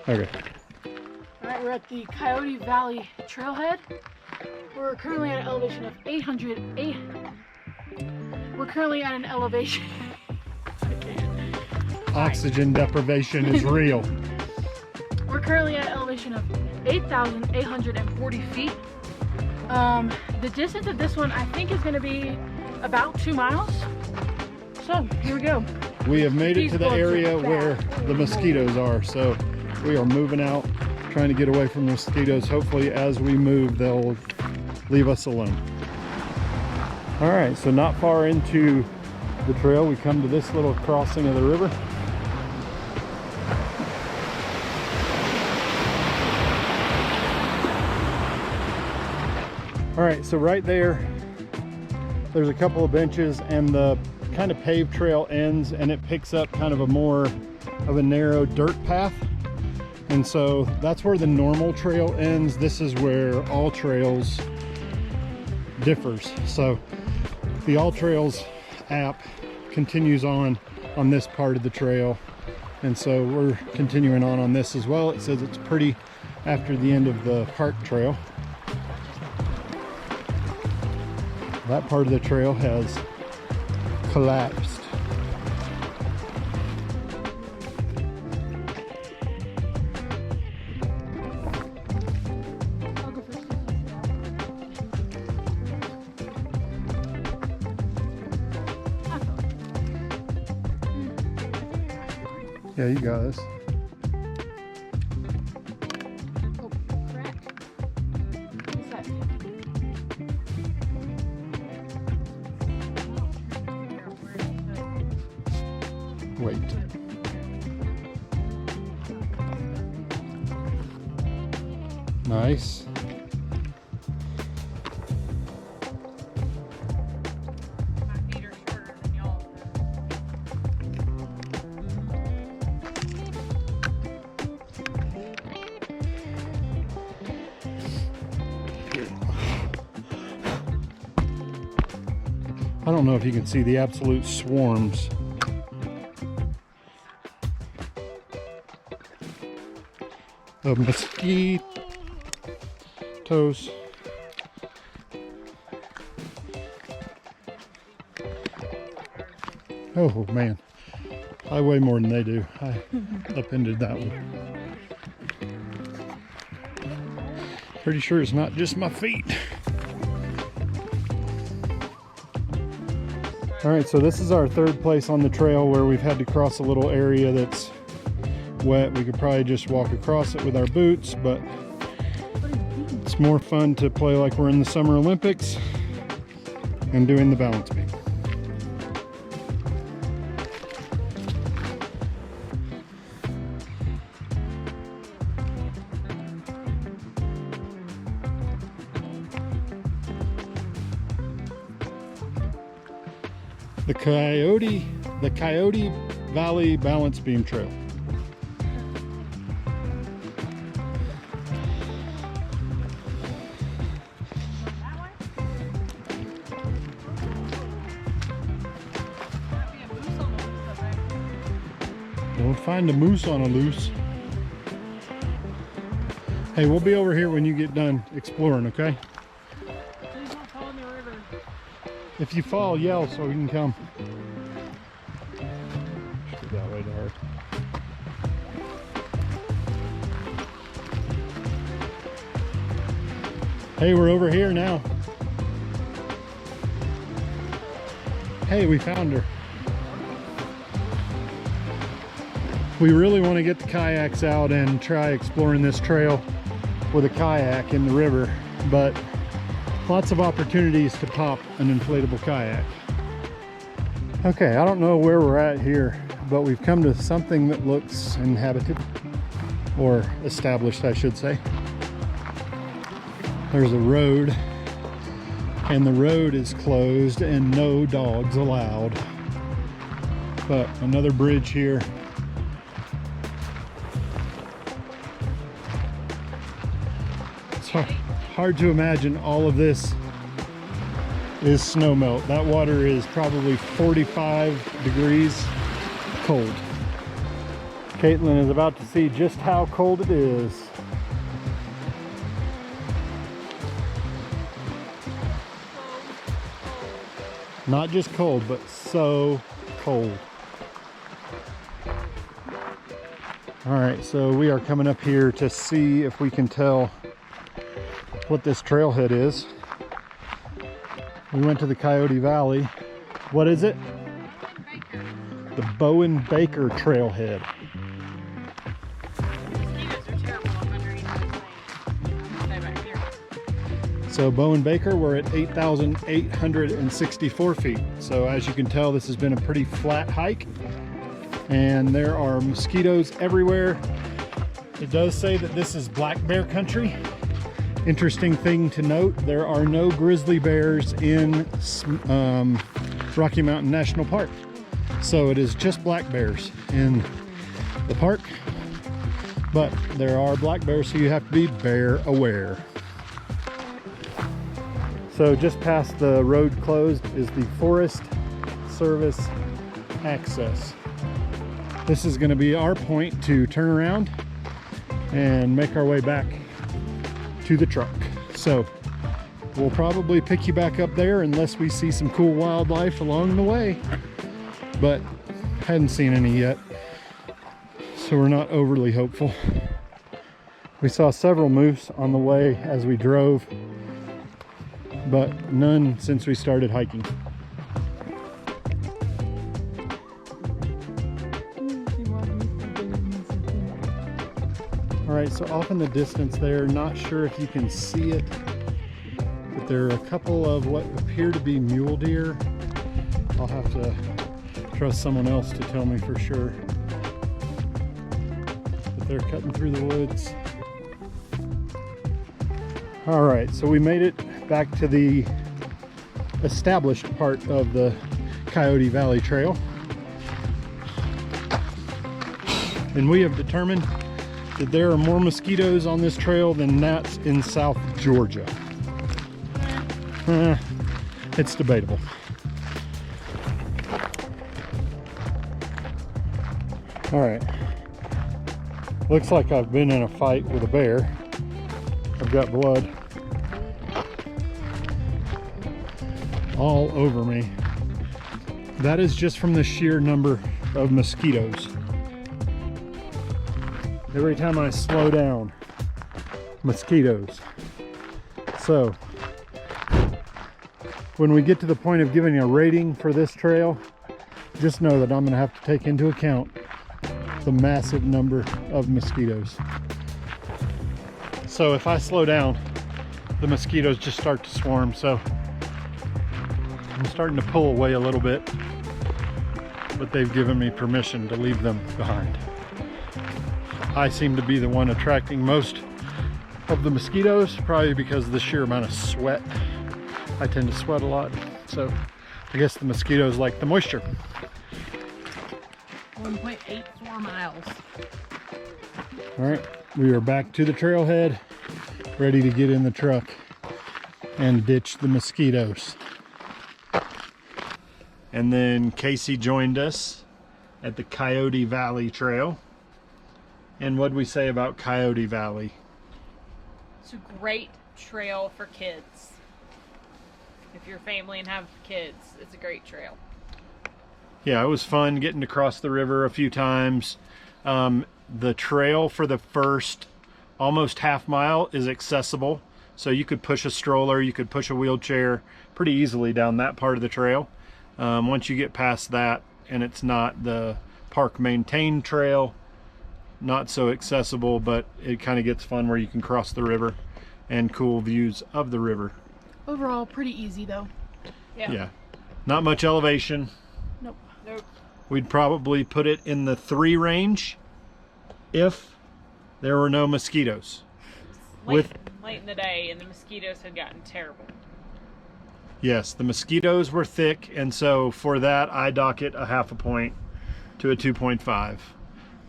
Okay. Alright, we're at the Coyote Valley Trailhead. We're currently at an elevation of 808. We're currently at an elevation. Oxygen deprivation is real. We're currently at an elevation of 8,840 feet. The distance of this one I think is going to be about 2 miles. So here we go. We have made it to the area where the mosquitoes are, so we are moving out, trying to get away from the mosquitoes. Hopefully as we move they'll leave us alone. All right, so not far into the trail we come to this little crossing of the river. All right, so right there, there's a couple of benches and the kind of paved trail ends, and it picks up kind of a more of a narrow dirt path. And so that's where the normal trail ends. This is where All Trails differs. So the All Trails app continues on this part of the trail. And so we're continuing on this as well. It says it's pretty after the end of the park trail. That part of the trail has collapsed. Yeah, you got this. Oh, crack. What's that? Wait. Nice. My feet are shorter than y'all. I don't know if you can see the absolute swarms of mosquitoes. Oh man, I weigh more than they do. I upended that one. Pretty sure it's not just my feet. All right, so this is our third place on the trail where we've had to cross a little area that's wet. We could probably just walk across it with our boots, but it's more fun to play like we're in the Summer Olympics and doing the balance beam. The Coyote Valley Balance Beam Trail. Don't find a moose on a loose. Hey, we'll be over here when you get done exploring, okay? Please don't fall in the river. If you fall, yell so we can come. Shoot that way to her. Hey, we're over here now. Hey, we found her. We really want to get the kayaks out and try exploring this trail with a kayak in the river, but lots of opportunities to pop an inflatable kayak. Okay, I don't know where we're at here, but we've come to something that looks inhabited, or established, I should say. There's a road, and the road is closed and no dogs allowed. But another bridge here. It's hard to imagine all of this is snow melt. That water is probably 45 degrees cold. Caitlin is about to see just how cold it is. Not just cold, but so cold. All right, so we are coming up here to see if we can tell what this trailhead is. We went to the Coyote Valley. What is it? The Bowen-Baker Trailhead. So Bowen-Baker, we're at 8,864 feet. So as you can tell, this has been a pretty flat hike, and there are mosquitoes everywhere. It does say that this is black bear country. Interesting thing to note, there are no grizzly bears in Rocky Mountain National Park. So it is just black bears in the park, but there are black bears, so you have to be bear aware. So just past the road closed is the Forest Service access. This is going to be our point to turn around and make our way back to the truck. So we'll probably pick you back up there unless we see some cool wildlife along the way, but hadn't seen any yet, so we're not overly hopeful. We saw several moose on the way as we drove, but none since we started hiking. All right, so off in the distance there, not sure if you can see it, but there are a couple of what appear to be mule deer. I'll have to trust someone else to tell me for sure. But they're cutting through the woods. All right, so we made it back to the established part of the Coyote Valley Trail. And we have determined that there are more mosquitoes on this trail than gnats in South Georgia. It's debatable. All right, looks like I've been in a fight with a bear. I've got blood all over me. That is just from the sheer number of mosquitoes. Every time I slow down, mosquitoes. So when we get to the point of giving a rating for this trail, just know that I'm going to have to take into account the massive number of mosquitoes. So if I slow down, the mosquitoes just start to swarm. So I'm starting to pull away a little bit, but they've given me permission to leave them behind. I seem to be the one attracting most of the mosquitoes, probably because of the sheer amount of sweat. I tend to sweat a lot, so I guess the mosquitoes like the moisture. 1.84 miles. All right, we are back to the trailhead, ready to get in the truck and ditch the mosquitoes. And then Casey joined us at the Coyote Valley Trail. And what'd we say about Coyote Valley? It's a great trail for kids. If you're a family and have kids, it's a great trail. Yeah, it was fun getting to cross the river a few times. The trail for the first almost half mile is accessible. So you could push a stroller, you could push a wheelchair pretty easily down that part of the trail. Once you get past that and it's not the park maintained trail, not so accessible, but it kind of gets fun where you can cross the river and cool views of the river. Overall, pretty easy though. Yeah. Not much elevation. Nope. We'd probably put it in the 3 range if there were no mosquitoes. Late in the day, and the mosquitoes had gotten terrible. Yes, the mosquitoes were thick, and so for that I dock it a 0.5 point to a 2.5.